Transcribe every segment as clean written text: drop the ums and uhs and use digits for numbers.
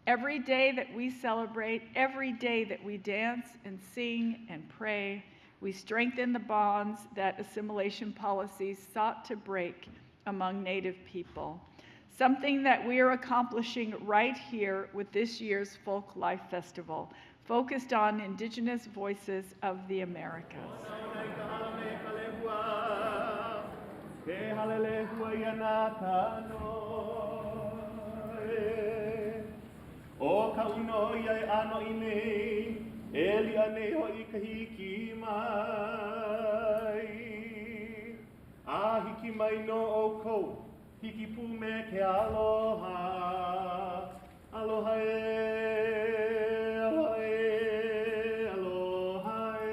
Every day that we celebrate, every day that we dance and sing and pray, we strengthen the bonds that assimilation policies sought to break among Native people, something that we are accomplishing right here with this year's Folk Life Festival, focused on Indigenous voices of the Americas. O ka uno iai ano I nei, e lia nei ho I ka hiki mai. A hiki mai no o kou, hiki pū me ke aloha. Aloha e, aloha e, aloha e.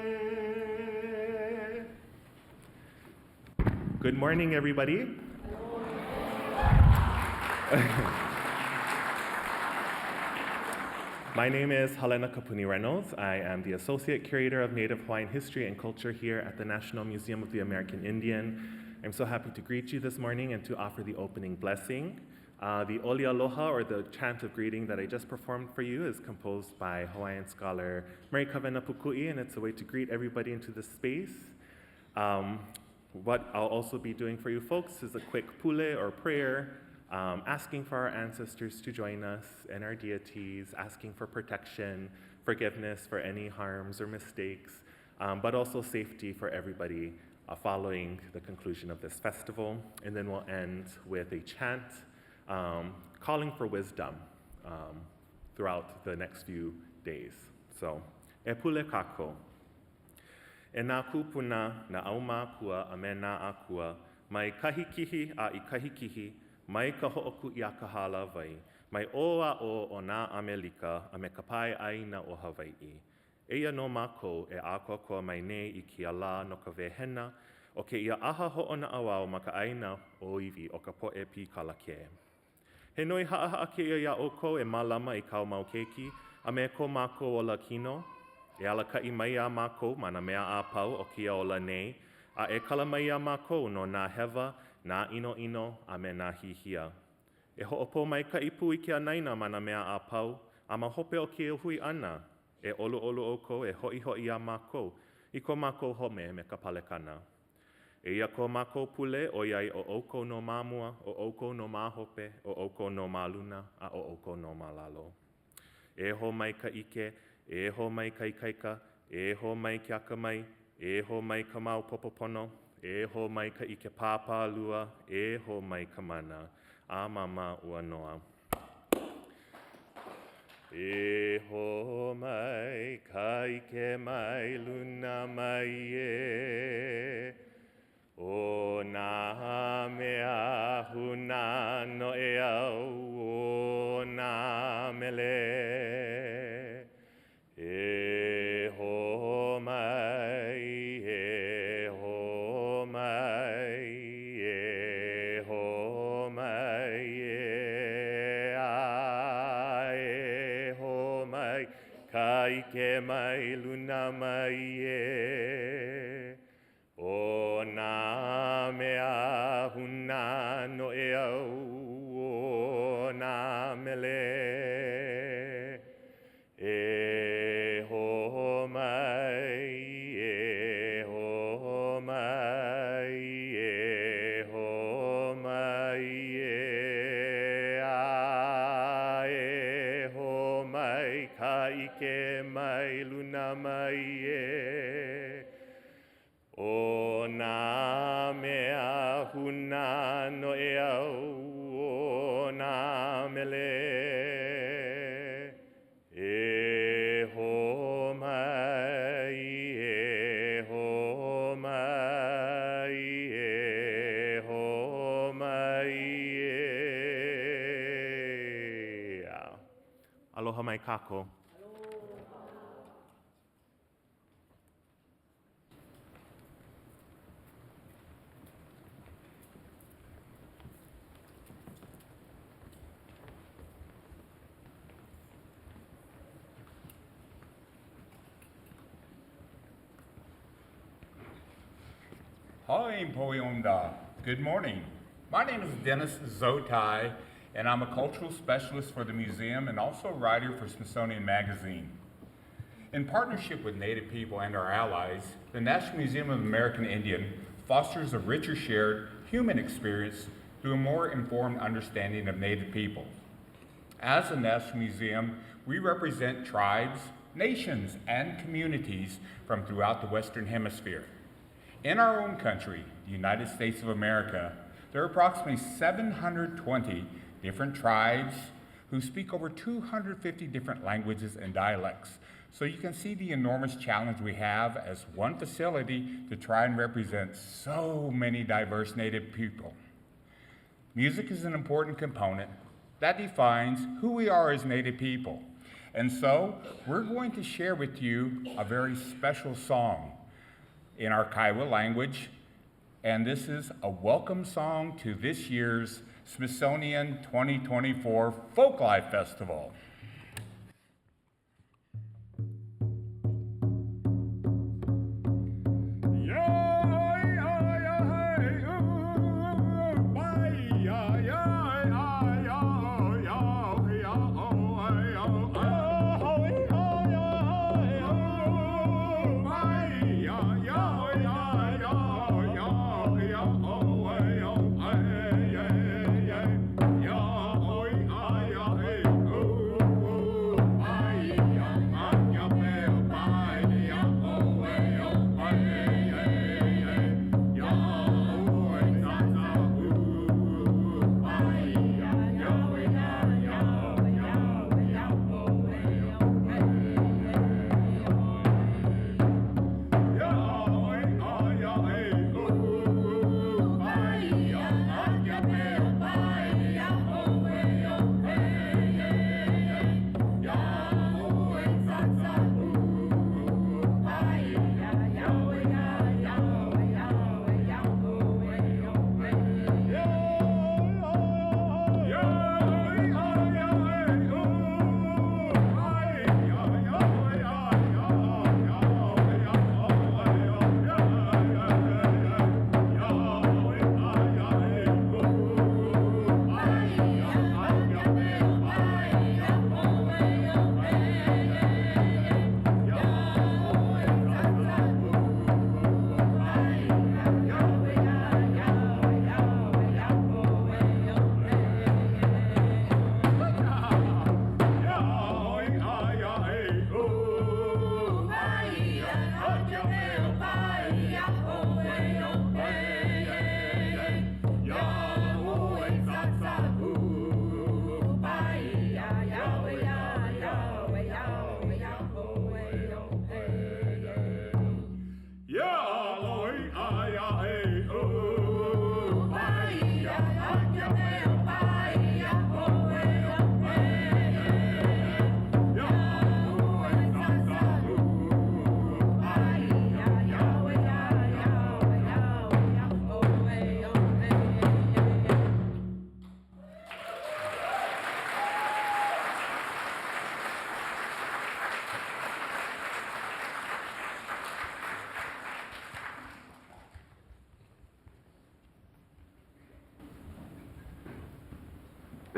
Good morning, everybody. My name is Helena Kapuni Reynolds. I am the Associate Curator of Native Hawaiian History and Culture here at the National Museum of the American Indian. I'm so happy to greet you this morning and to offer the opening blessing. The Oli Aloha, or the chant of greeting that I just performed for you, is composed by Hawaiian scholar Mary Kawena Pukui, and it's a way to greet everybody into this space. What I'll also be doing for you folks is a quick pule or prayer, asking for our ancestors to join us and our deities, asking for protection, forgiveness for any harms or mistakes, but also safety for everybody following the conclusion of this festival. And then we'll end with a chant calling for wisdom throughout the next few days. So, e pule kako. E nā kūpuna na auma kua a me nā akua, mai kahikihi a I kahikihi, mai ka ho'oku I a ka hala vai, mai oa o nā Amelika a me ka pai aina o Hawaii. Eia no mākou e ākoakoa mai nei I kia lā no ka wehena, o ke ia aha ho'ona awao ma ka aina o iwi o ka po'e pi kalake. He nui haahaa ke ia o ko e mālama I kau mau keiki, a me ko mākou o la kino, e ala kai mai a mākou ma na mea a pau o kia o la nei, a e kala mai a mākou no nā hewa, nā ino ino, a me nā hihia. E ho'opo mai ka ipu I ke anaina ma na mea a pau, a ma hope o ke hui ana, e olu olu o ko e hoi hoi a mākou, I ko mākou home me ka palekana. E ia ko mākou pule o iai o oko no māmua, o oko no māhope, o oko no māluna, a o oko no mālalo. E ho mai ka ike, e ho mai ka ikaika, e ho mai ke aka mai, e ho mai ka mau popopono, e ho mai ka ike pāpā lua, e ho mai ka mana, a mama ua noa. E ho mai ka ike mai luna mai e, o nā mea huna no e au o nā mele. E ho mai, e ho mai, e ho mai, e a, e ho mai, ka ike mai luna mai e. O nā mea huna no e au o nā mele. E ho mai, e ho mai, e ho mai, e a, e ho mai, ka ike mai luna mai e. O nā mea huna no e au o nā mele. E ho mai, e ho mai, e ho mai, e. Aloha mai kako. Hi, Poyonda. Good morning. My name is Dennis Zotai, and I'm a cultural specialist for the museum and also a writer for Smithsonian Magazine. In partnership with Native people and our allies, the National Museum of the American Indian fosters a richer shared human experience through a more informed understanding of Native people. As a National Museum, we represent tribes, nations, and communities from throughout the Western Hemisphere. In our own country, the United States of America, there are approximately 720 different tribes who speak over 250 different languages and dialects. So you can see the enormous challenge we have as one facility to try and represent so many diverse Native people. Music is an important component that defines who we are as Native people. And so we're going to share with you a very special song in our Kiowa language, and this is a welcome song to this year's Smithsonian 2024 Folklife Festival.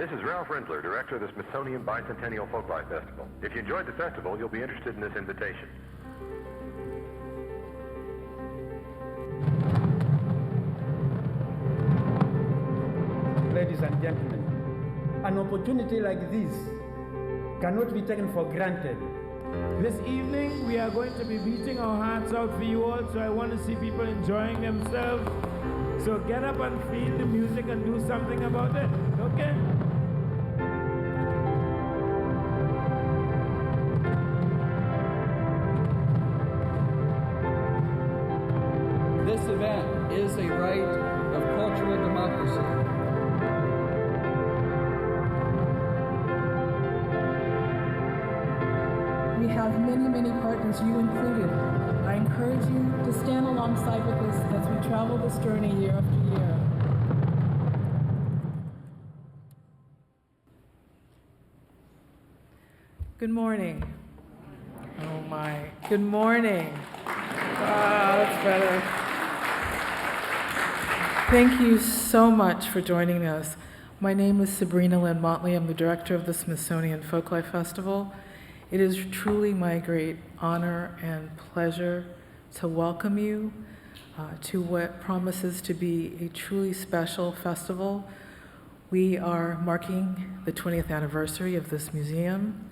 This is Ralph Rindler, director of the Smithsonian Bicentennial Folklife Festival. If you enjoyed the festival, you'll be interested in this invitation. Ladies and gentlemen, an opportunity like this cannot be taken for granted. This evening, we are going to be beating our hearts out for you all, so I want to see people enjoying themselves. So get up and feel the music and do something about it, okay? This event is a right of cultural democracy. We have many, many partners, you included. I encourage you to stand alongside with us as we travel this journey year after year. Good morning. Oh my, good morning. Wow, that's better. Thank you so much for joining us. My name is Sabrina Lynn Motley. I'm the director of the Smithsonian Folklife Festival. It is truly my great honor and pleasure to welcome you to what promises to be a truly special festival. We are marking the 20th anniversary of this museum.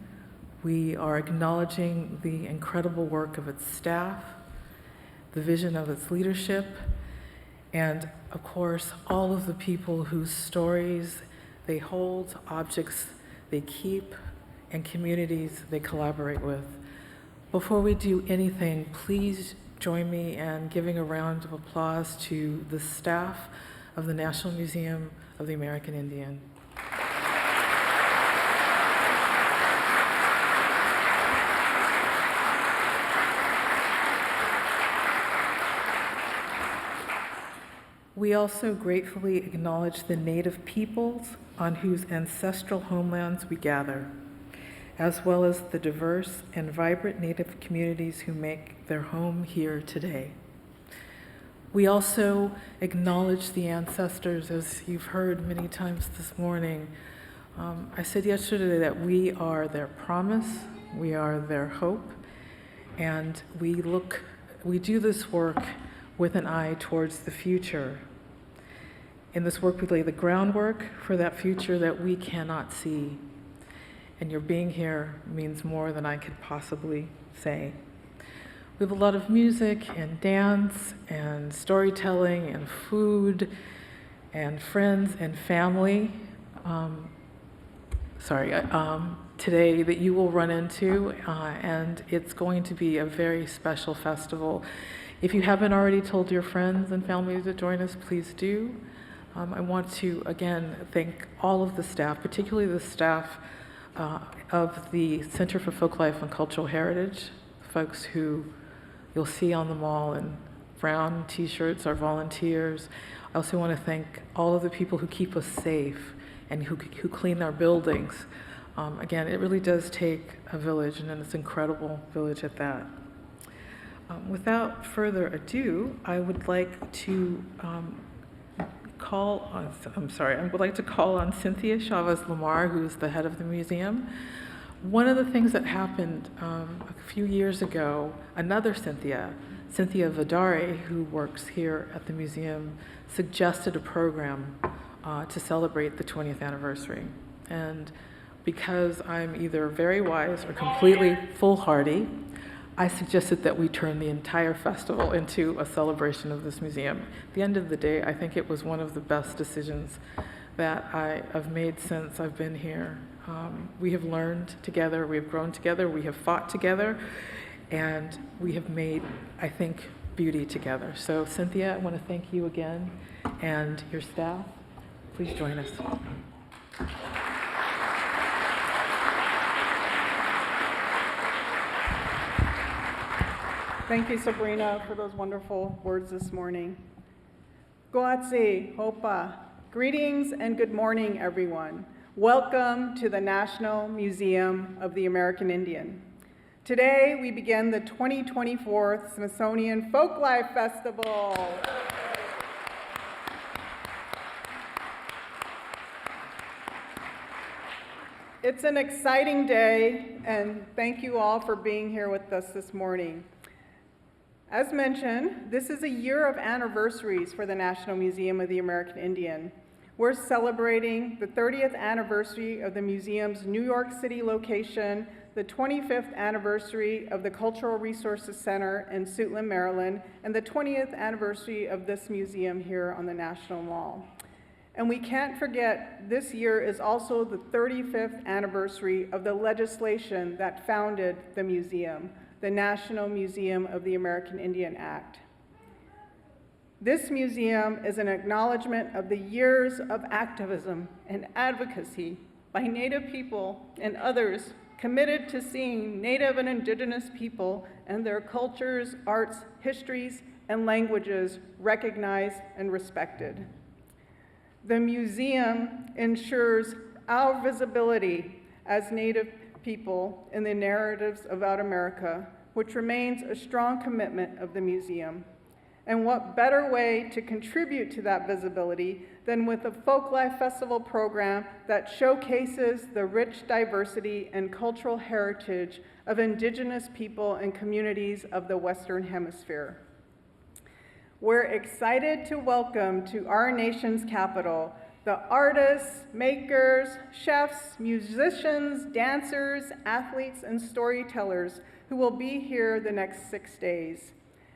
We are acknowledging the incredible work of its staff, the vision of its leadership, and of course, all of the people whose stories they hold, objects they keep, and communities they collaborate with. Before we do anything, please join me in giving a round of applause to the staff of the National Museum of the American Indian. We also gratefully acknowledge the Native peoples on whose ancestral homelands we gather, as well as the diverse and vibrant Native communities who make their home here today. We also acknowledge the ancestors, as you've heard many times this morning. I said yesterday that we are their promise, we are their hope, and we do this work with an eye towards the future. In this work, we lay the groundwork for that future that we cannot see. And your being here means more than I could possibly say. We have a lot of music and dance and storytelling and food and friends and family today that you will run into, and it's going to be a very special festival. If you haven't already told your friends and family to join us, please do. I want to, again, thank all of the staff, particularly the staff of the Center for Folklife and Cultural Heritage, folks who you'll see on the mall in brown t-shirts, our volunteers. I also want to thank all of the people who keep us safe and who clean our buildings. Again, it really does take a village, and it's an incredible village at that. Without further ado, I would like to call on Cynthia Chavez Lamar, who's the head of the museum. One of the things that happened a few years ago, another Cynthia Vidare, who works here at the museum, suggested a program to celebrate the 20th anniversary. And because I'm either very wise or completely foolhardy, I suggested that we turn the entire festival into a celebration of this museum. At the end of the day, I think it was one of the best decisions that I have made since I've been here. We have learned together, we have grown together, we have fought together, and we have made, I think, beauty together. So Cynthia, I want to thank you again, and your staff. Please join us. Thank you, Sabrina, for those wonderful words this morning. Goatse, Hopa. Greetings and good morning, everyone. Welcome to the National Museum of the American Indian. Today, we begin the 2024 Smithsonian Folklife Festival. It's an exciting day, and thank you all for being here with us this morning. As mentioned, this is a year of anniversaries for the National Museum of the American Indian. We're celebrating the 30th anniversary of the museum's New York City location, the 25th anniversary of the Cultural Resources Center in Suitland, Maryland, and the 20th anniversary of this museum here on the National Mall. And we can't forget, this year is also the 35th anniversary of the legislation that founded the museum, the National Museum of the American Indian Act. This museum is an acknowledgement of the years of activism and advocacy by Native people and others committed to seeing Native and Indigenous people and their cultures, arts, histories, and languages recognized and respected. The museum ensures our visibility as Native people in the narratives about America, which remains a strong commitment of the museum. And what better way to contribute to that visibility than with a Folklife Festival program that showcases the rich diversity and cultural heritage of Indigenous people and communities of the Western Hemisphere. We're excited to welcome to our nation's capital the artists, makers, chefs, musicians, dancers, athletes, and storytellers who will be here the next 6 days.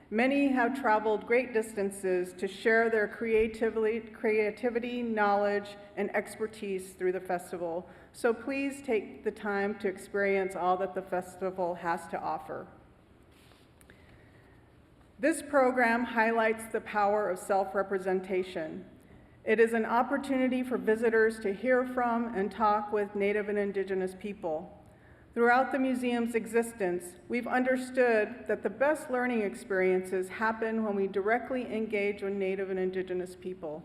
Many have traveled great distances to share their creativity, knowledge, and expertise through the festival. So please take the time to experience all that the festival has to offer. This program highlights the power of self-representation. It is an opportunity for visitors to hear from and talk with Native and Indigenous people. Throughout the museum's existence, we've understood that the best learning experiences happen when we directly engage with Native and Indigenous people.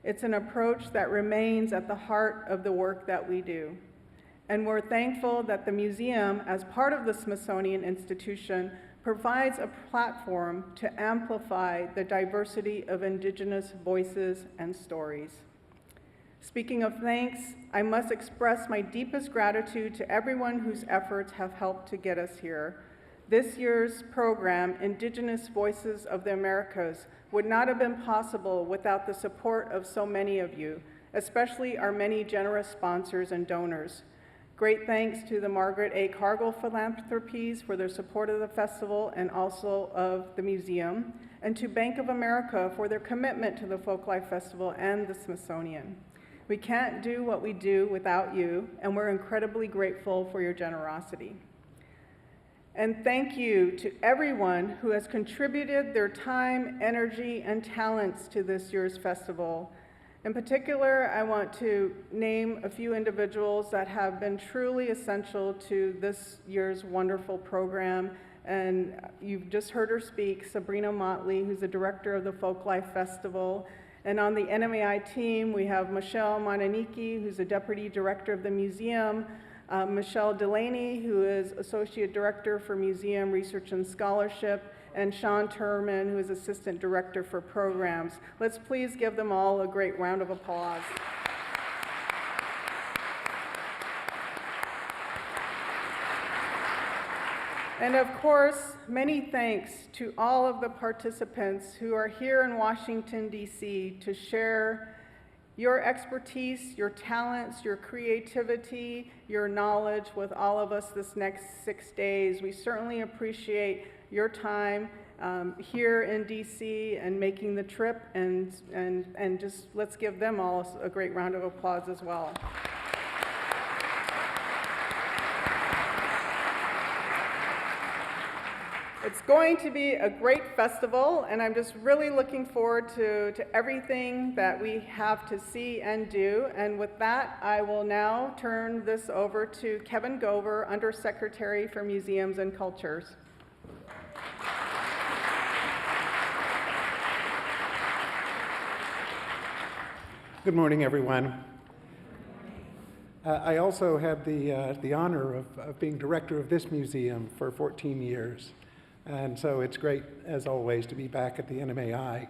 It's an approach that remains at the heart of the work that we do. And we're thankful that the museum, as part of the Smithsonian Institution, provides a platform to amplify the diversity of Indigenous voices and stories. Speaking of thanks, I must express my deepest gratitude to everyone whose efforts have helped to get us here. This year's program, Indigenous Voices of the Americas, would not have been possible without the support of so many of you, especially our many generous sponsors and donors. Great thanks to the Margaret A. Cargill Philanthropies for their support of the festival and also of the museum, and to Bank of America for their commitment to the Folklife Festival and the Smithsonian. We can't do what we do without you, and we're incredibly grateful for your generosity. And thank you to everyone who has contributed their time, energy, and talents to this year's festival. In particular, I want to name a few individuals that have been truly essential to this year's wonderful program. And you've just heard her speak, Sabrina Motley, who's the director of the Folklife Festival. And on the NMAI team, we have Michelle Monaniki, who's the deputy director of the museum, Michelle Delaney, who is associate director for museum research and scholarship, and Sean Turman, who is Assistant Director for Programs. Let's please give them all a great round of applause. And of course, many thanks to all of the participants who are here in Washington, D.C. to share your expertise, your talents, your creativity, your knowledge with all of us this next 6 days. We certainly appreciate your time here in DC and making the trip, and just let's give them all a great round of applause as well. It's going to be a great festival, and I'm just really looking forward to everything that we have to see and do. And with that, I will now turn this over to Kevin Gover, Undersecretary for Museums and Cultures. Good morning, everyone. I also had the honor of being director of this museum for 14 years. And so it's great, as always, to be back at the NMAI.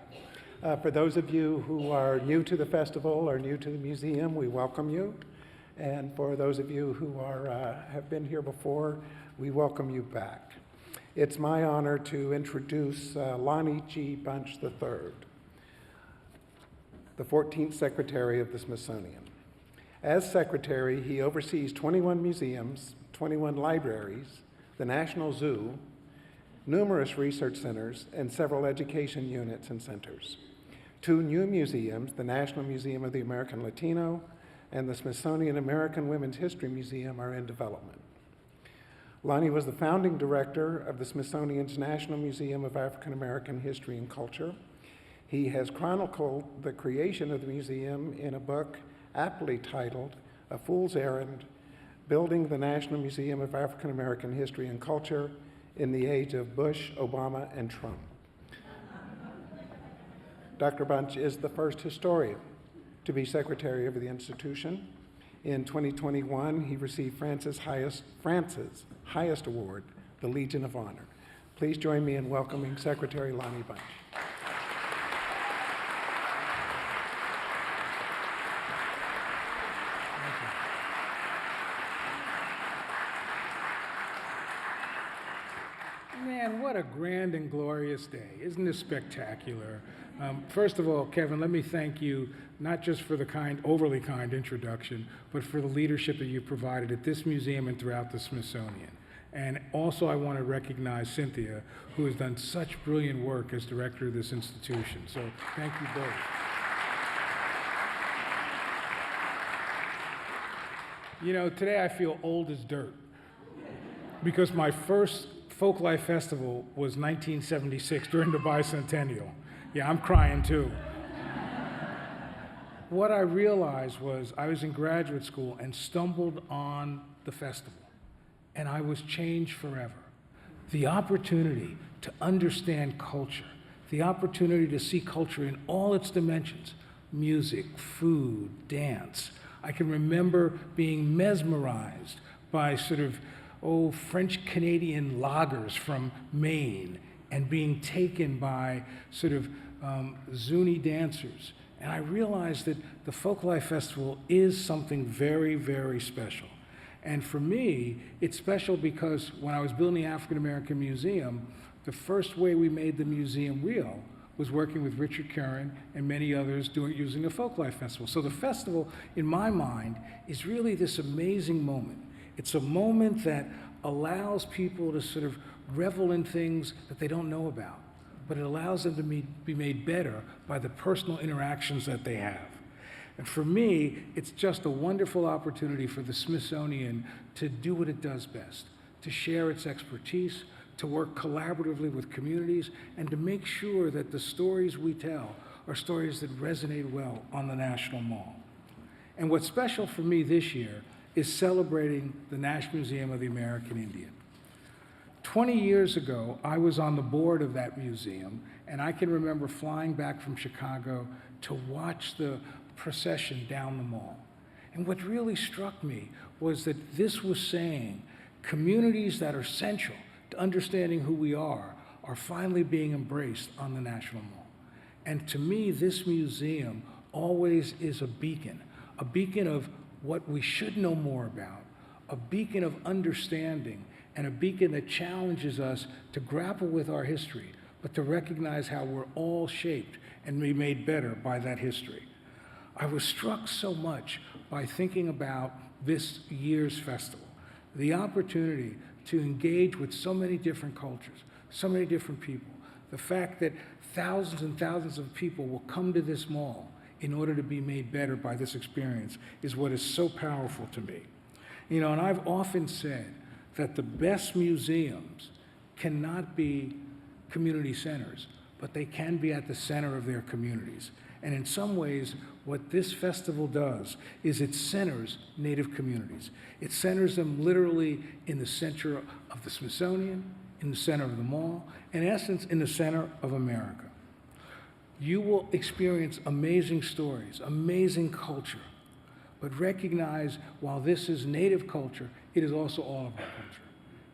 For those of you who are new to the festival or new to the museum, we welcome you. And for those of you who have been here before, we welcome you back. It's my honor to introduce Lonnie G. Bunch III, the 14th Secretary of the Smithsonian. As Secretary, he oversees 21 museums, 21 libraries, the National Zoo, numerous research centers, and several education units and centers. 2 new museums, the National Museum of the American Latino and the Smithsonian American Women's History Museum, are in development. Lonnie was the founding director of the Smithsonian's National Museum of African American History and Culture. He has chronicled the creation of the museum in a book aptly titled A Fool's Errand, Building the National Museum of African American History and Culture in the Age of Bush, Obama, and Trump. Dr. Bunch is the first historian to be secretary of the institution. In 2021, he received France's highest award, the Legion of Honor. Please join me in welcoming Secretary Lonnie Bunch. Man, what a grand and glorious day. Isn't this spectacular? First of all, Kevin, let me thank you not just for the overly kind introduction, but for the leadership that you provided at this museum and throughout the Smithsonian. And also I want to recognize Cynthia, who has done such brilliant work as director of this institution. So thank you both. You know, today I feel old as dirt because my first Folklife Festival was 1976 during the bicentennial. Yeah, I'm crying too. What I realized was I was in graduate school and stumbled on the festival, and I was changed forever. The opportunity to understand culture, the opportunity to see culture in all its dimensions, music, food, dance. I can remember being mesmerized by sort of French-Canadian lagers from Maine and being taken by sort of Zuni dancers. And I realized that the Folklife Festival is something very, very special. And for me, it's special because when I was building the African American Museum, the first way we made the museum real was working with Richard Curran and many others using the Folklife Festival. So the festival, in my mind, is really this amazing moment. It's a moment that allows people to sort of revel in things that they don't know about, but it allows them to be made better by the personal interactions that they have. And for me, it's just a wonderful opportunity for the Smithsonian to do what it does best, to share its expertise, to work collaboratively with communities, and to make sure that the stories we tell are stories that resonate well on the National Mall. And what's special for me this year is celebrating the National Museum of the American Indian. 20 years ago, I was on the board of that museum, and I can remember flying back from Chicago to watch the procession down the mall. And what really struck me was that this was saying communities that are central to understanding who we are finally being embraced on the National Mall. And to me, this museum always is a beacon of what we should know more about, a beacon of understanding, and a beacon that challenges us to grapple with our history, but to recognize how we're all shaped and be made better by that history. I was struck so much by thinking about this year's festival, the opportunity to engage with so many different cultures, so many different people, the fact that thousands and thousands of people will come to this mall in order to be made better by this experience is what is so powerful to me. You know, and I've often said that the best museums cannot be community centers, but they can be at the center of their communities. And in some ways, what this festival does is it centers Native communities. It centers them literally in the center of the Smithsonian, in the center of the mall, in essence, in the center of America. You will experience amazing stories, amazing culture, but recognize while this is Native culture, it is also all of our culture.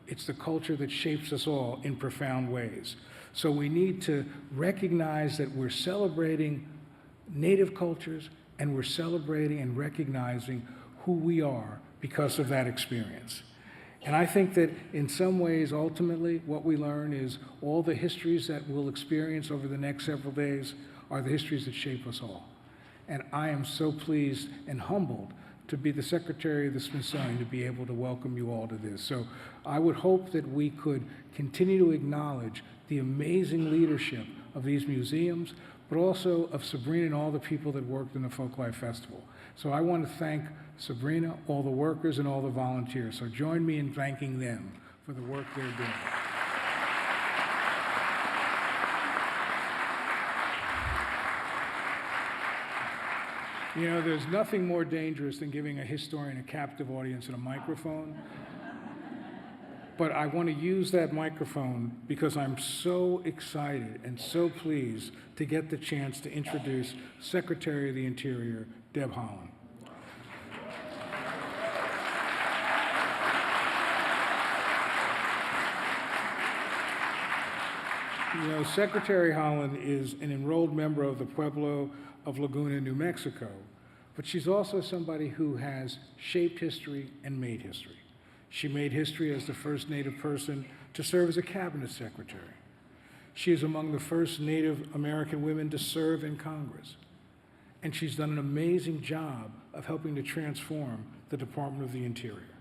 It's the culture that shapes us all in profound ways. So we need to recognize that we're celebrating Native cultures and we're celebrating and recognizing who we are because of that experience. And I think that in some ways, ultimately, what we learn is all the histories that we'll experience over the next several days are the histories that shape us all. And I am so pleased and humbled to be the Secretary of the Smithsonian, to be able to welcome you all to this. So I would hope that we could continue to acknowledge the amazing leadership of these museums, but also of Sabrina and all the people that worked in the Folklife Festival. So I want to thank Sabrina, all the workers, and all the volunteers. So join me in thanking them for the work they're doing. You know, there's nothing more dangerous than giving a historian a captive audience and a microphone. But I want to use that microphone because I'm so excited and so pleased to get the chance to introduce Secretary of the Interior, Deb Haaland. You know, Secretary Haaland is an enrolled member of the Pueblo of Laguna, New Mexico, but she's also somebody who has shaped history and made history. She made history as the first Native person to serve as a cabinet secretary. She is among the first Native American women to serve in Congress. And she's done an amazing job of helping to transform the Department of the Interior.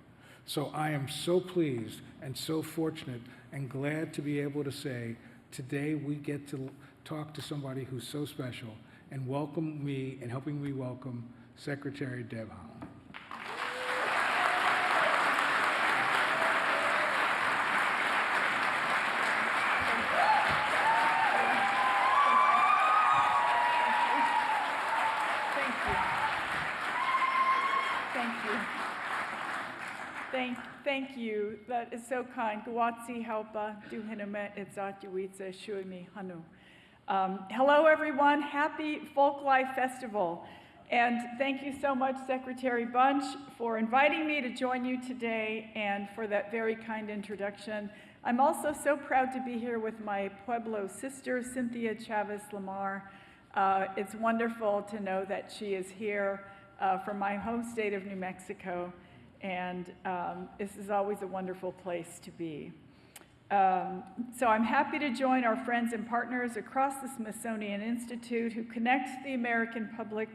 So I am so pleased and so fortunate and glad to be able to say, today we get to talk to somebody who's so special and welcome me and helping me welcome Secretary Deb Haaland. Thank you. That is so kind. Guwatsi helpa duhiname itzatuitza shuimi hanu. Hello, everyone. Happy Folklife Festival. And thank you so much, Secretary Bunch, for inviting me to join you today and for that very kind introduction. I'm also so proud to be here with my Pueblo sister, Cynthia Chavez Lamar. It's wonderful to know that she is here from my home state of New Mexico. And this is always a wonderful place to be. So I'm happy to join our friends and partners across the Smithsonian Institute who connect the American public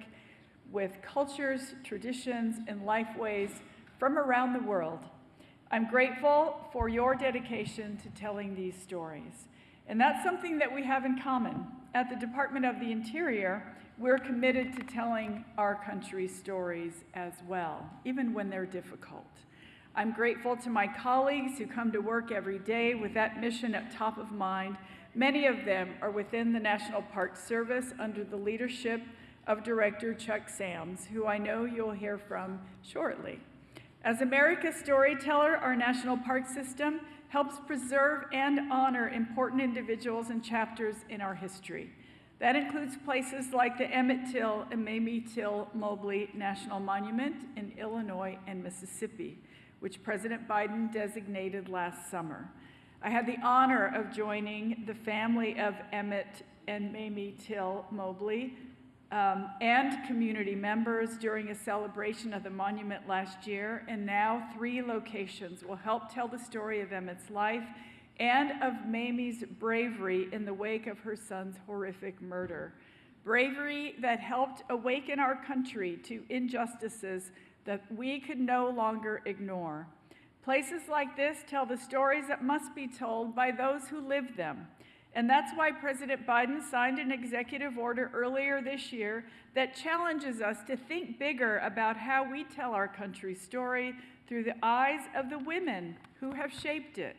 with cultures, traditions, and lifeways from around the world. I'm grateful for your dedication to telling these stories. And that's something that we have in common. At the Department of the Interior, we're committed to telling our country's stories as well, even when they're difficult. I'm grateful to my colleagues who come to work every day with that mission at top of mind. Many of them are within the National Park Service under the leadership of Director Chuck Sams, who I know you'll hear from shortly. As America's storyteller, our national park system helps preserve and honor important individuals and chapters in our history. That includes places like the Emmett Till and Mamie Till Mobley National Monument in Illinois and Mississippi, which President Biden designated last summer. I had the honor of joining the family of Emmett and Mamie Till Mobley and community members during a celebration of the monument last year, and now 3 locations will help tell the story of Emmett's life and of Mamie's bravery in the wake of her son's horrific murder. Bravery that helped awaken our country to injustices that we could no longer ignore. Places like this tell the stories that must be told by those who live them. And that's why President Biden signed an executive order earlier this year that challenges us to think bigger about how we tell our country's story through the eyes of the women who have shaped it.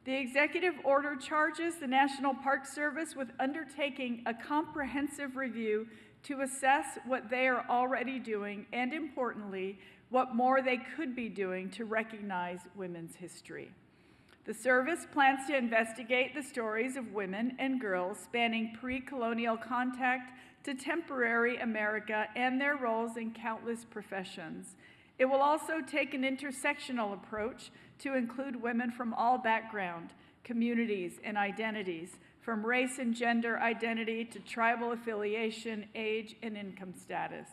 The executive order charges the National Park Service with undertaking a comprehensive review to assess what they are already doing and, importantly, what more they could be doing to recognize women's history. The service plans to investigate the stories of women and girls spanning pre-colonial contact to temporary America and their roles in countless professions. It will also take an intersectional approach to include women from all backgrounds, communities, and identities, from race and gender identity to tribal affiliation, age, and income status.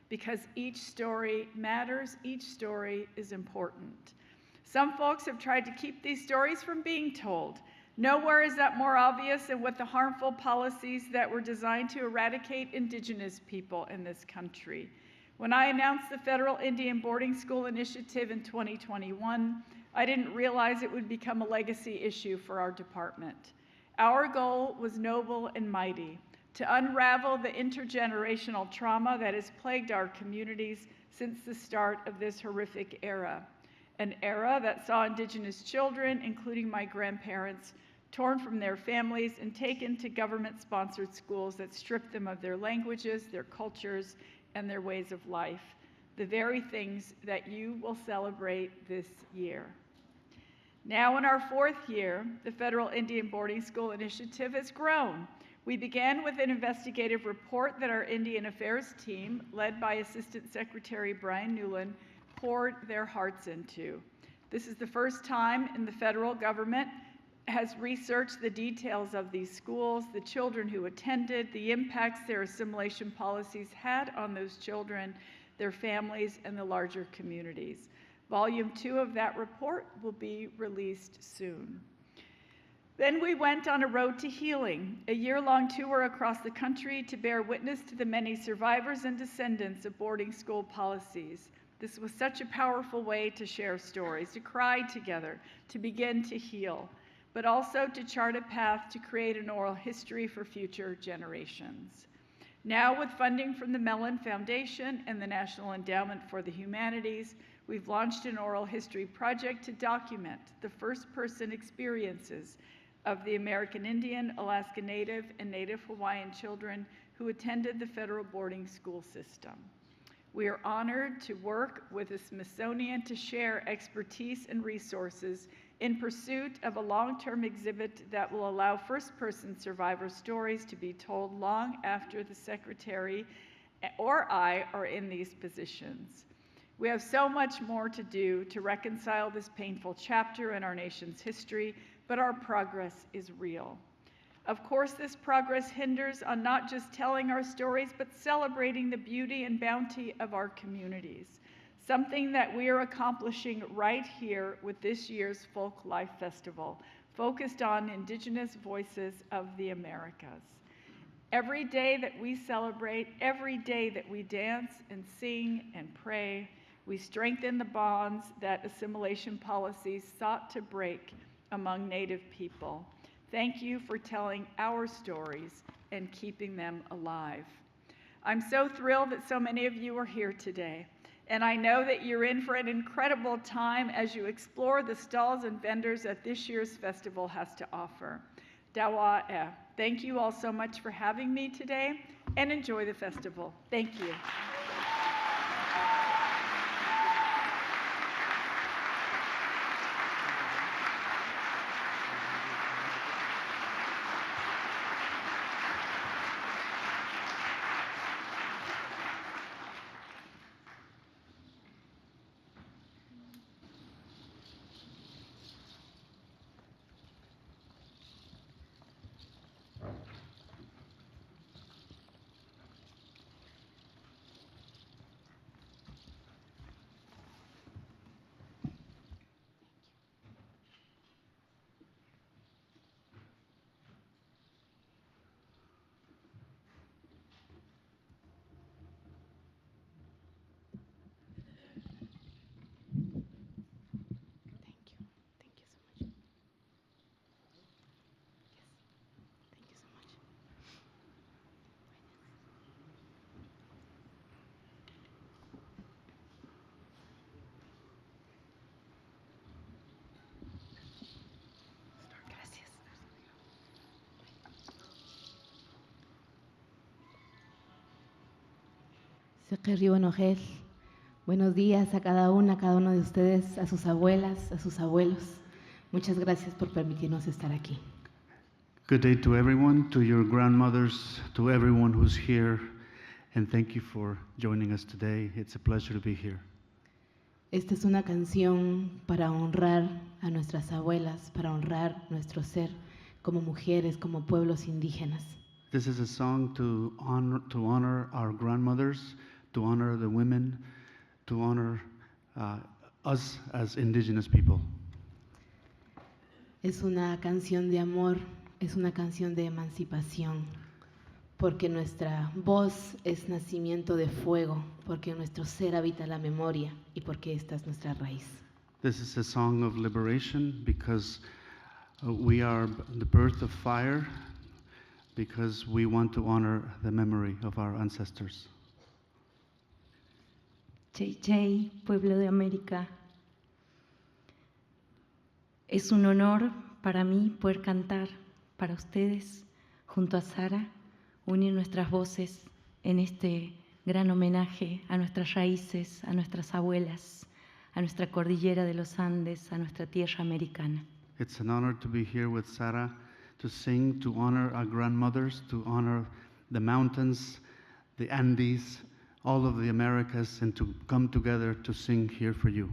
Because each story matters, each story is important. Some folks have tried to keep these stories from being told. Nowhere is that more obvious than with the harmful policies that were designed to eradicate Indigenous people in this country. When I announced the Federal Indian Boarding School Initiative in 2021, I didn't realize it would become a legacy issue for our department. Our goal was noble and mighty, to unravel the intergenerational trauma that has plagued our communities since the start of this horrific era. An era that saw Indigenous children, including my grandparents, torn from their families and taken to government-sponsored schools that stripped them of their languages, their cultures, and their ways of life, the very things that you will celebrate this year. Now in our 4th year, the Federal Indian Boarding School Initiative has grown. We began with an investigative report that our Indian Affairs team, led by Assistant Secretary Brian Newland, poured their hearts into. This is the first time in the federal government has researched the details of these schools, the children who attended, the impacts their assimilation policies had on those children, their families, and the larger communities. Volume 2 of that report will be released soon. Then we went on a road to healing, a year-long tour across the country to bear witness to the many survivors and descendants of boarding school policies. This was such a powerful way to share stories, to cry together, to begin to heal, but also to chart a path to create an oral history for future generations. Now, with funding from the Mellon Foundation and the National Endowment for the Humanities, we've launched an oral history project to document the first-person experiences of the American Indian, Alaska Native, and Native Hawaiian children who attended the federal boarding school system. We are honored to work with the Smithsonian to share expertise and resources in pursuit of a long-term exhibit that will allow first-person survivor stories to be told long after the Secretary or I are in these positions. We have so much more to do to reconcile this painful chapter in our nation's history, but our progress is real. Of course, this progress hinders on not just telling our stories, but celebrating the beauty and bounty of our communities, something that we are accomplishing right here with this year's Folk Life Festival, focused on Indigenous voices of the Americas. Every day that we celebrate, every day that we dance and sing and pray, we strengthen the bonds that assimilation policies sought to break among Native people. Thank you for telling our stories and keeping them alive. I'm so thrilled that so many of you are here today, and I know that you're in for an incredible time as you explore the stalls and vendors that this year's festival has to offer. Dawa'e. Thank you all so much for having me today, and enjoy the festival. Thank you. Buenos días a cada una, a cada uno de ustedes, a sus abuelas, a sus abuelos. Muchas gracias por permitirnos estar aquí. Good day to everyone, to your grandmothers, to everyone who's here, and thank you for joining us today. It's a pleasure to be here. Esta es una canción para honrar a nuestras abuelas, para honrar nuestro ser como mujeres, como pueblos indígenas. This is a song to honor our grandmothers, to honor the women, to honor us as indigenous people. Es una canción de amor, es una canción de emancipación, porque nuestra voz es nacimiento de fuego, porque nuestro ser habita la memoria y porque esta es nuestra raíz. This is a song of liberation because we are the birth of fire, because we want to honor the memory of our ancestors. Chay Chay, pueblo de América. Es un honor para mí poder cantar para ustedes, junto a Sara, unir nuestras voces en este gran homenaje a nuestras raíces, a nuestras abuelas, a nuestra cordillera de los Andes, a nuestra tierra americana. It's an honor to be here with Sara, to sing, to honor our grandmothers, to honor the mountains, the Andes, all of the Americas, and to come together to sing here for you.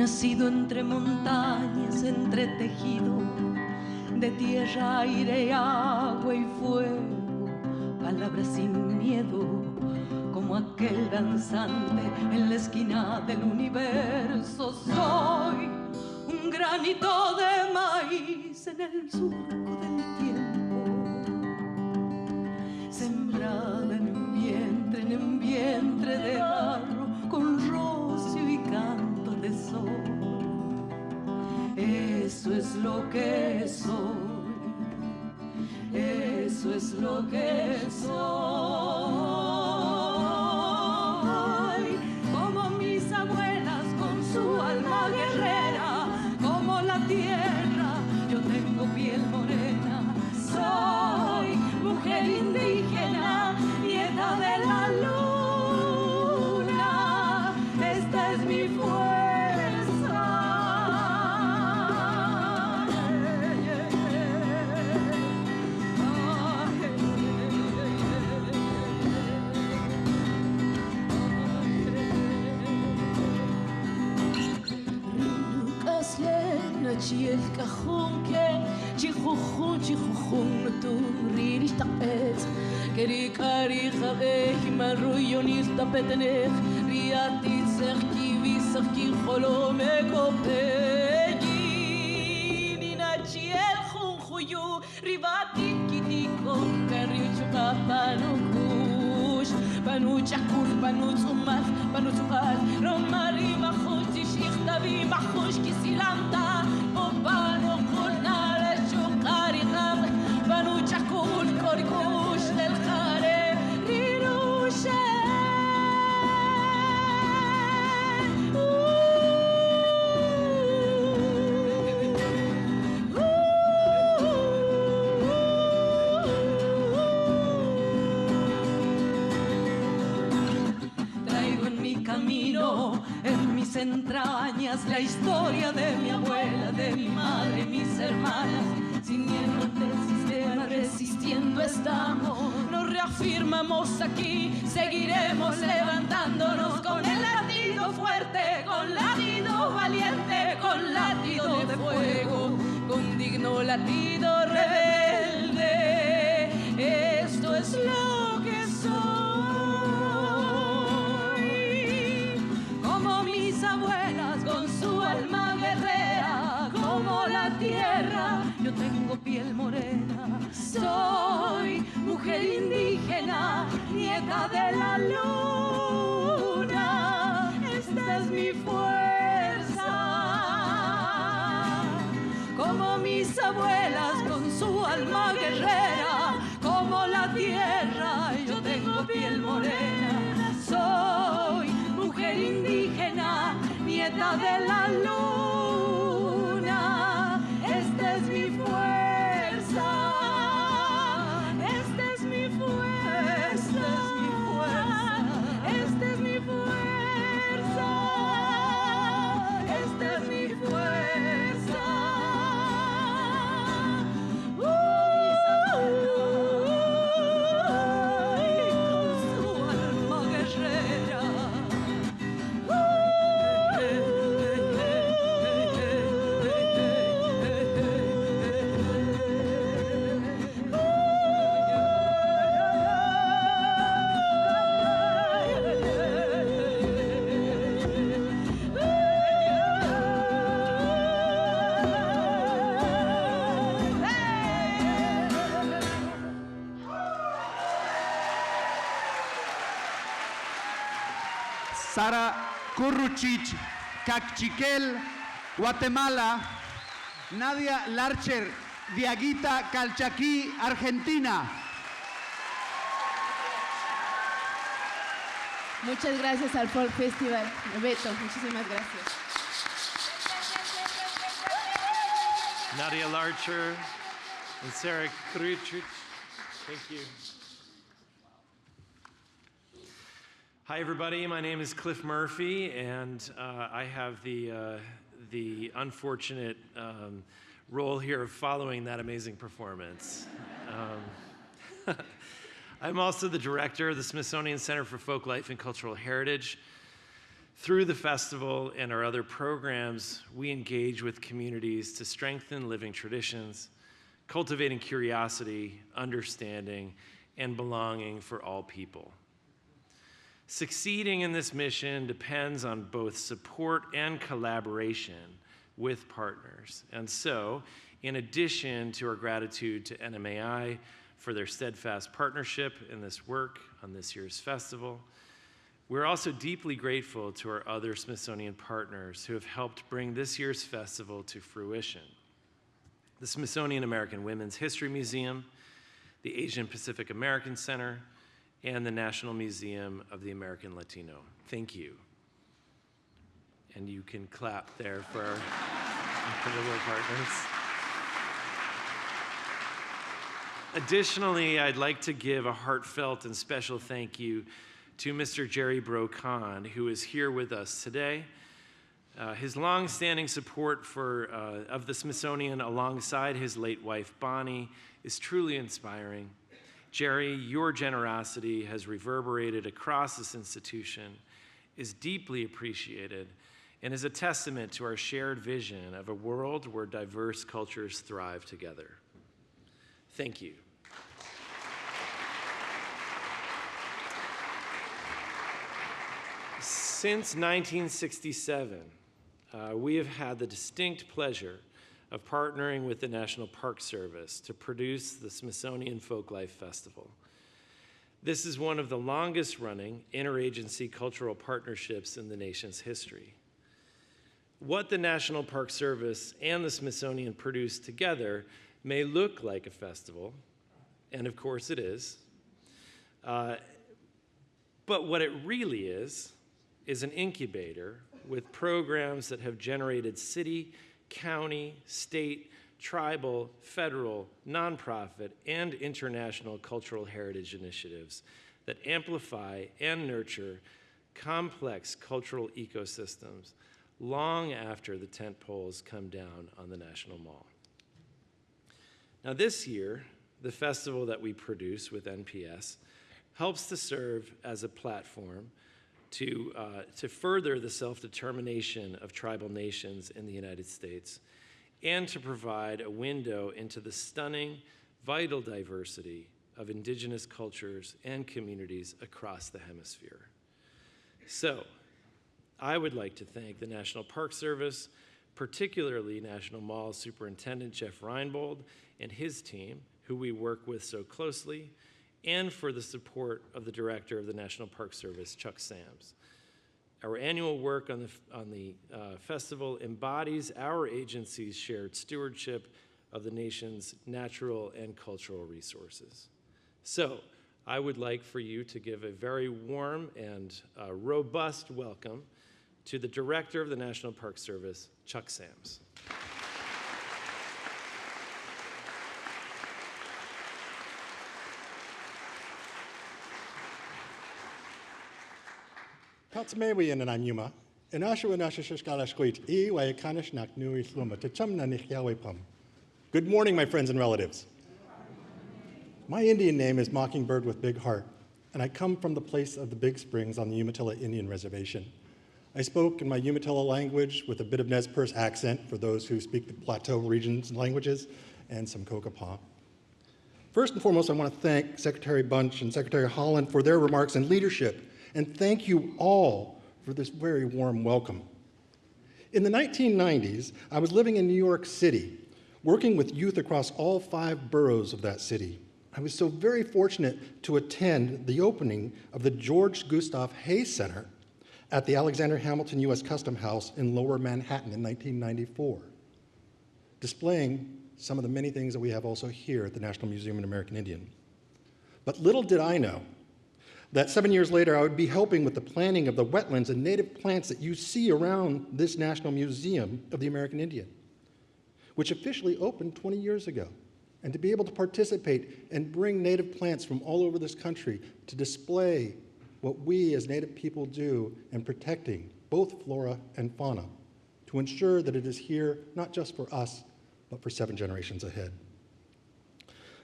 Nacido entre montañas, entretejido de tierra, aire, agua y fuego, palabras sin miedo, como aquel danzante en la esquina del universo. Soy un granito de maíz en el surco del tiempo, sembrada en un vientre de barro, con rocio y canto de sol. Eso es lo que soy, eso es lo que soy. Como mis abuelas con su alma guerrera, como la tierra, yo tengo piel morena. Soy mujer indígena, nieta de la luna. Esta es mi fuerza. Chiel cajón que chijujun tu riris tapet keri kari khabe himaruyonis tapetenek riati serki visaki kholome kopegi nina chiel khunjuyu ribati kitiko keri chukapanukush panuchakul panutzumar panutzukal romari machuti shikhtabi machush kisilanta Bano kulnare shukari gham Banu chakul korikush del khare rirushe Traigo en mi camino, en mis entrañas, la historia de mi abuela, de mi madre, mis hermanas. Sin miedo del sistema, resistiendo estamos. Nos reafirmamos aquí, seguiremos levantándonos con el latido fuerte, con latido valiente, con latido de fuego, con digno latido rebelde. Esto es lo que soy. Como mis abuelas con su alma guerrera, como la tierra, yo tengo piel morena. Soy mujer indígena, nieta de la luna. Esta es mi fuerza. Como mis abuelas con su alma guerrera, como la tierra, yo tengo piel morena. Soy mujer indígena, nieta de la luna. Esta es mi fuerza. Esta es mi fuerza. Esta es mi fuerza. Esta es mi fuerza. Con su alma guerrera. Sara Curruchich, Cachiquel, Guatemala. Nadia Larcher, Diaguita Calchaquí, Argentina. Muchas gracias al Folk Festival. Beto, muchísimas gracias. Nadia Larcher and Sarah Kruchich. Thank you. Hi, everybody. My name is Cliff Murphy, and I have the unfortunate role here of following that amazing performance. I'm also the director of the Smithsonian Center for Folklife and Cultural Heritage. Through the festival and our other programs, we engage with communities to strengthen living traditions, cultivating curiosity, understanding, and belonging for all people. Succeeding in this mission depends on both support and collaboration with partners. And so, in addition to our gratitude to NMAI for their steadfast partnership in this work on this year's festival, we're also deeply grateful to our other Smithsonian partners who have helped bring this year's festival to fruition. The Smithsonian American Women's History Museum, the Asian Pacific American Center, and the National Museum of the American Latino. Thank you. And you can clap there for our incredible partners. Additionally, I'd like to give a heartfelt and special thank you to Mr. Jerry Bro-Khan, who is here with us today. His long-standing support of the Smithsonian alongside his late wife, Bonnie, is truly inspiring. Jerry, your generosity has reverberated across this institution, is deeply appreciated, and is a testament to our shared vision of a world where diverse cultures thrive together. Thank you. Since 1967, we have had the distinct pleasure of partnering with the National Park Service to produce the Smithsonian Folklife Festival. This is one of the longest-running interagency cultural partnerships in the nation's history. What the National Park Service and the Smithsonian produce together may look like a festival, and of course it is, but what it really is an incubator with programs that have generated city, county, state, tribal, federal, nonprofit, and international cultural heritage initiatives that amplify and nurture complex cultural ecosystems long after the tent poles come down on the National Mall. Now this year, the festival that we produce with NPS helps to serve as a platform to further the self-determination of tribal nations in the United States and to provide a window into the stunning, vital diversity of indigenous cultures and communities across the hemisphere. So, I would like to thank the National Park Service, particularly National Mall Superintendent Jeff Reinbold and his team, who we work with so closely, and for the support of the Director of the National Park Service, Chuck Sams. Our annual work on the festival embodies our agency's shared stewardship of the nation's natural and cultural resources. So, I would like for you to give a very warm and robust welcome to the Director of the National Park Service, Chuck Sams. Patsmewi in an anuma, and Ashu and Ashishkalashquit, E. way Kanishnak Nui Sluma, to Chumna Nihyawepum. Good morning, my friends and relatives. My Indian name is Mockingbird with Big Heart, and I come from the place of the Big Springs on the Umatilla Indian Reservation. I spoke in my Umatilla language with a bit of Nez Perce accent for those who speak the Plateau region's languages, and some Kokopah. First and foremost, I want to thank Secretary Bunch and Secretary Holland for their remarks and leadership, and thank you all for this very warm welcome. In the 1990s, I was living in New York City, working with youth across all 5 boroughs of that city. I was so very fortunate to attend the opening of the George Gustav Hayes Center at the Alexander Hamilton U.S. Custom House in Lower Manhattan in 1994, displaying some of the many things that we have also here at the National Museum of American Indian. But little did I know that 7 years later I would be helping with the planning of the wetlands and native plants that you see around this National Museum of the American Indian, which officially opened 20 years ago. And to be able to participate and bring native plants from all over this country to display what we as native people do in protecting both flora and fauna, to ensure that it is here not just for us, but for 7 generations ahead.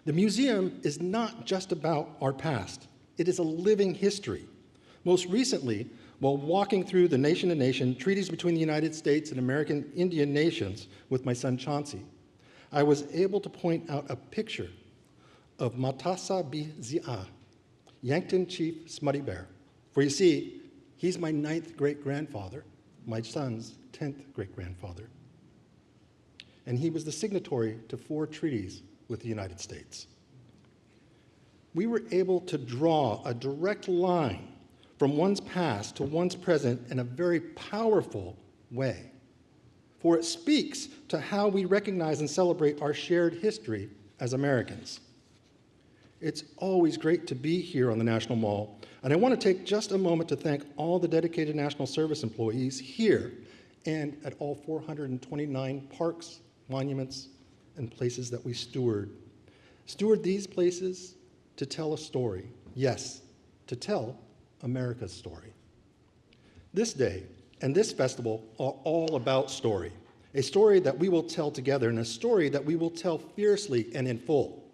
The museum is not just about our past. It is a living history. Most recently, while walking through the Nation to Nation treaties between the United States and American Indian nations with my son Chauncey, I was able to point out a picture of Matasa Bizia, Yankton Chief Smutty Bear. For you see, he's my 9th great-grandfather, my son's 10th great-grandfather. And he was the signatory to 4 treaties with the United States. We were able to draw a direct line from one's past to one's present in a very powerful way, for it speaks to how we recognize and celebrate our shared history as Americans. It's always great to be here on the National Mall, and I want to take just a moment to thank all the dedicated National Service employees here and at all 429 parks, monuments, and places that we steward. Steward these places to tell a story. Yes, to tell America's story. This day and this festival are all about story. A story that we will tell together and a story that we will tell fiercely and in full.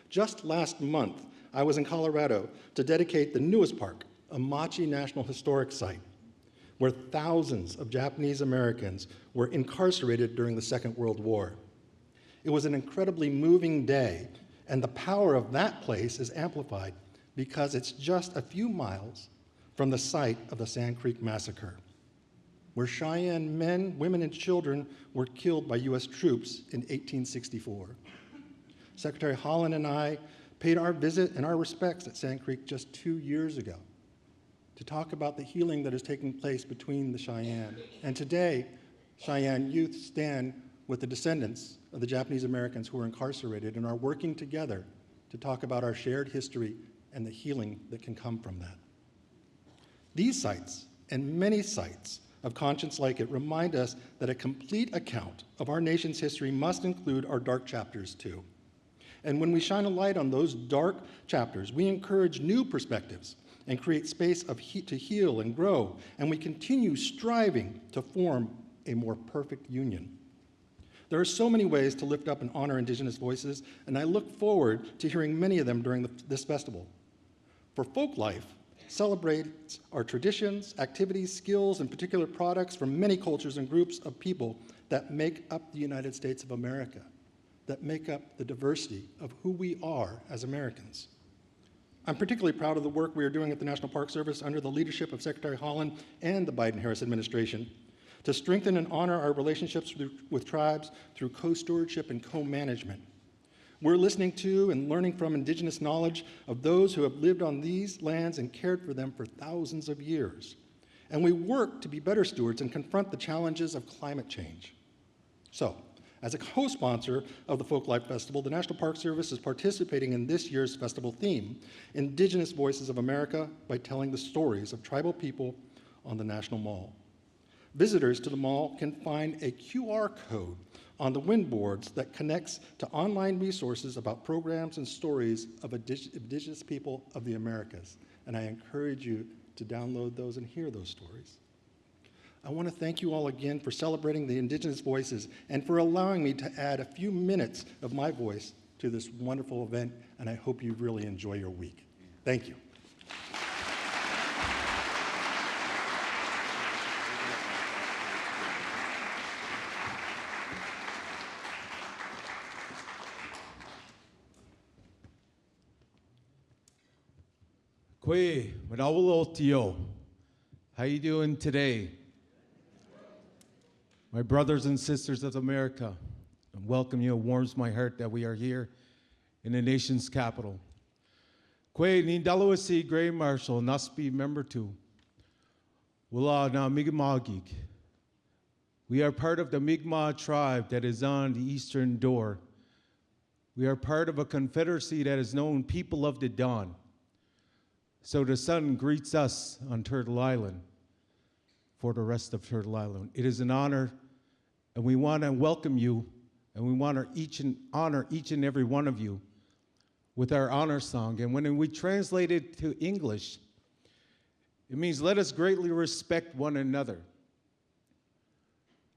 Just last month, I was in Colorado to dedicate the newest park, Amachi National Historic Site, where thousands of Japanese Americans were incarcerated during the Second World War. It was an incredibly moving day, and the power of that place is amplified because it's just a few miles from the site of the Sand Creek Massacre, where Cheyenne men, women, and children were killed by U.S. troops in 1864. Secretary Holland and I paid our visit and our respects at Sand Creek just 2 years ago to talk about the healing that is taking place between the Cheyenne. And today, Cheyenne youth stand with the descendants of the Japanese Americans who were incarcerated and are working together to talk about our shared history and the healing that can come from that. These sites, and many sites of conscience like it, remind us that a complete account of our nation's history must include our dark chapters too. And when we shine a light on those dark chapters, we encourage new perspectives and create space to heal and grow, and we continue striving to form a more perfect union. There are so many ways to lift up and honor Indigenous voices, and I look forward to hearing many of them during this festival. For Folk Life celebrates our traditions, activities, skills, and particular products from many cultures and groups of people that make up the United States of America, that make up the diversity of who we are as Americans. I'm particularly proud of the work we are doing at the National Park Service under the leadership of Secretary Holland and the Biden-Harris administration to strengthen and honor our relationships with tribes through co-stewardship and co-management. We're listening to and learning from Indigenous knowledge of those who have lived on these lands and cared for them for thousands of years. And we work to be better stewards and confront the challenges of climate change. So, as a co-sponsor of the Folk Life Festival, the National Park Service is participating in this year's festival theme, Indigenous Voices of America, by telling the stories of tribal people on the National Mall. Visitors to the mall can find a QR code on the windboards that connects to online resources about programs and stories of Indigenous people of the Americas. And I encourage you to download those and hear those stories. I want to thank you all again for celebrating the Indigenous voices and for allowing me to add a few minutes of my voice to this wonderful event, and I hope you really enjoy your week. Thank you. Kwe, Madawalotio. How you doing today? My brothers and sisters of America, I welcome you. It warms my heart that we are here in the nation's capital. Kwe, Nindalawasi Gray Marshal, Naspi member 2. Wala na Mi'kma'ki. We are part of the Mi'kmaq tribe that is on the eastern door. We are part of a confederacy that is known People of the Dawn. So the sun greets us on Turtle Island for the rest of Turtle Island. It is an honor, and we want to welcome you, and we want to honor each and every one of you with our honor song. And when we translate it to English, it means let us greatly respect one another.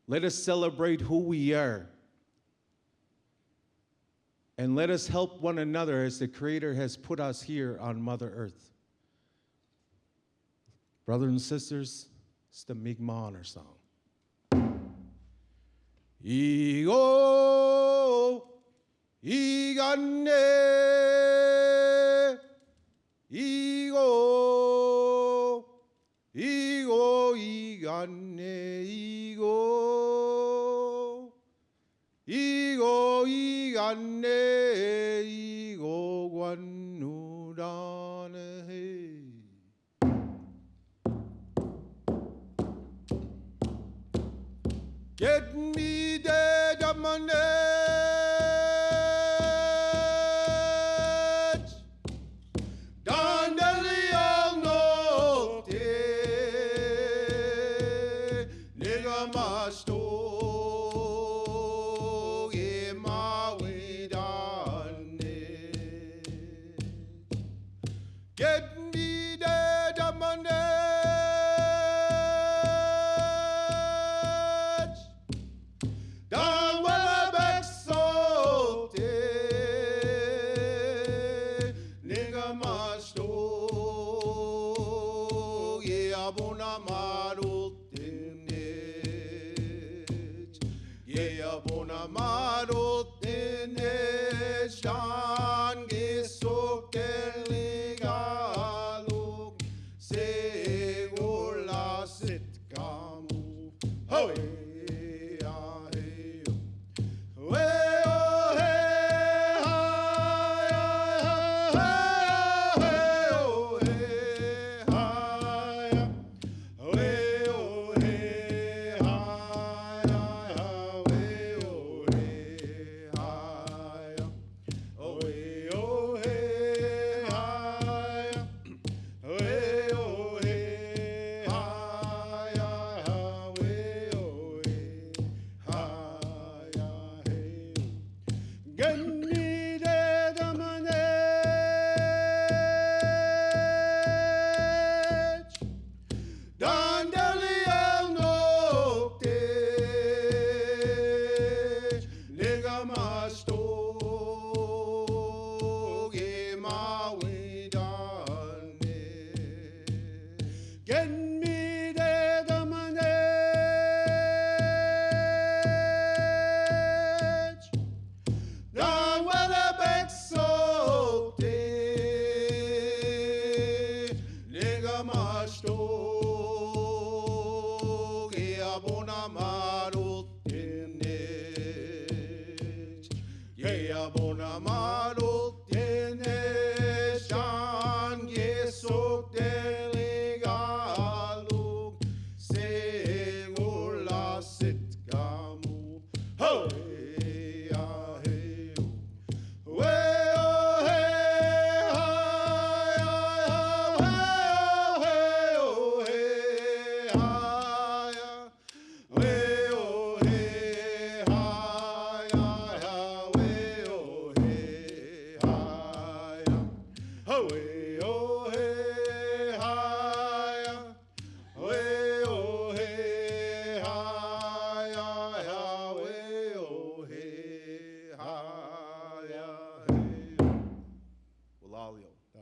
Let us celebrate who we are. And let us help one another as the Creator has put us here on Mother Earth. Brothers and sisters, it's the Mi'kmaq honor song. Igo, igane, igo, igo, igane, igo, igo, igane, igo, guanudane. Get me dead of my net. Down the Leon Note. Nigga masto. Get my way down it. Get me dead of my net.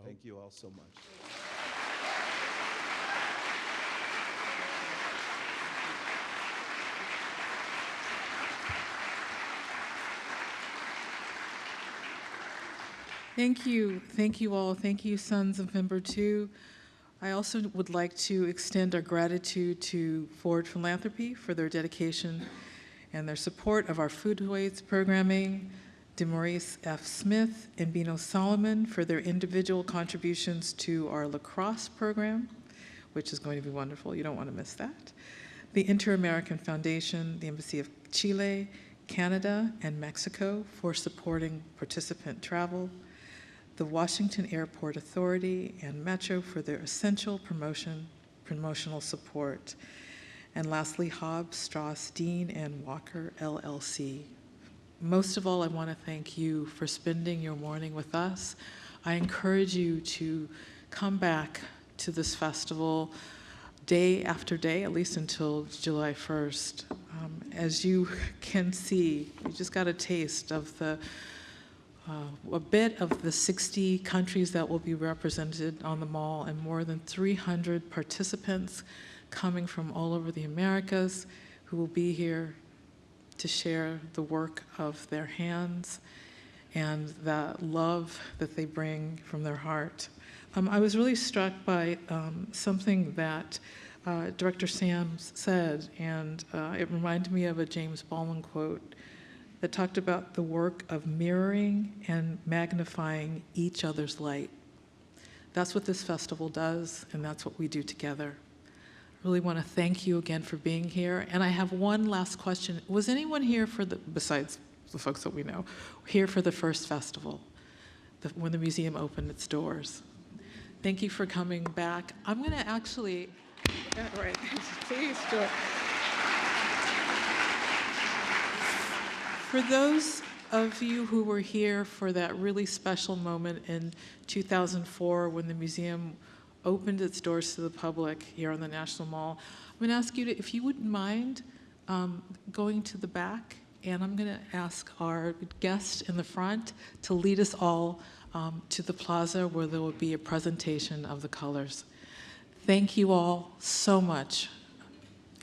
Thank you all so much. Thank you. Thank you all. Thank you, Sons of Member 2. I also would like to extend our gratitude to Forward Philanthropy for their dedication and their support of our foodways programming, DeMaurice F. Smith and Bino Solomon for their individual contributions to our lacrosse program. which is going to be wonderful. You don't want to miss that. The Inter-American Foundation, the Embassy of Chile, Canada, and Mexico for supporting participant travel, the Washington Airport Authority and Metro for their essential promotional support, and lastly, Hobbs, Strauss, Dean, and Walker, LLC. Most of all, I want to thank you for spending your morning with us. I encourage you to come back to this festival day after day, at least until July 1st. As you can see, you just got a taste of a bit of the 60 countries that will be represented on the mall and more than 300 participants coming from all over the Americas who will be here to share the work of their hands and the love that they bring from their heart. I was really struck by something that Director Sams said, and it reminded me of a James Baldwin quote that talked about the work of mirroring and magnifying each other's light. That's what this festival does, and that's what we do together. I really want to thank you again for being here. And I have one last question. Was anyone here besides the folks that we know, here for the first festival, when the museum opened its doors? Thank you for coming back. I'm going to actually, right, please do it. For those of you who were here for that really special moment in 2004 when the museum opened its doors to the public here on the National Mall, I'm going to ask you to, if you wouldn't mind, going to the back, and I'm going to ask our guest in the front to lead us all to the plaza where there will be a presentation of the colors. Thank you all so much.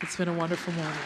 It's been a wonderful morning.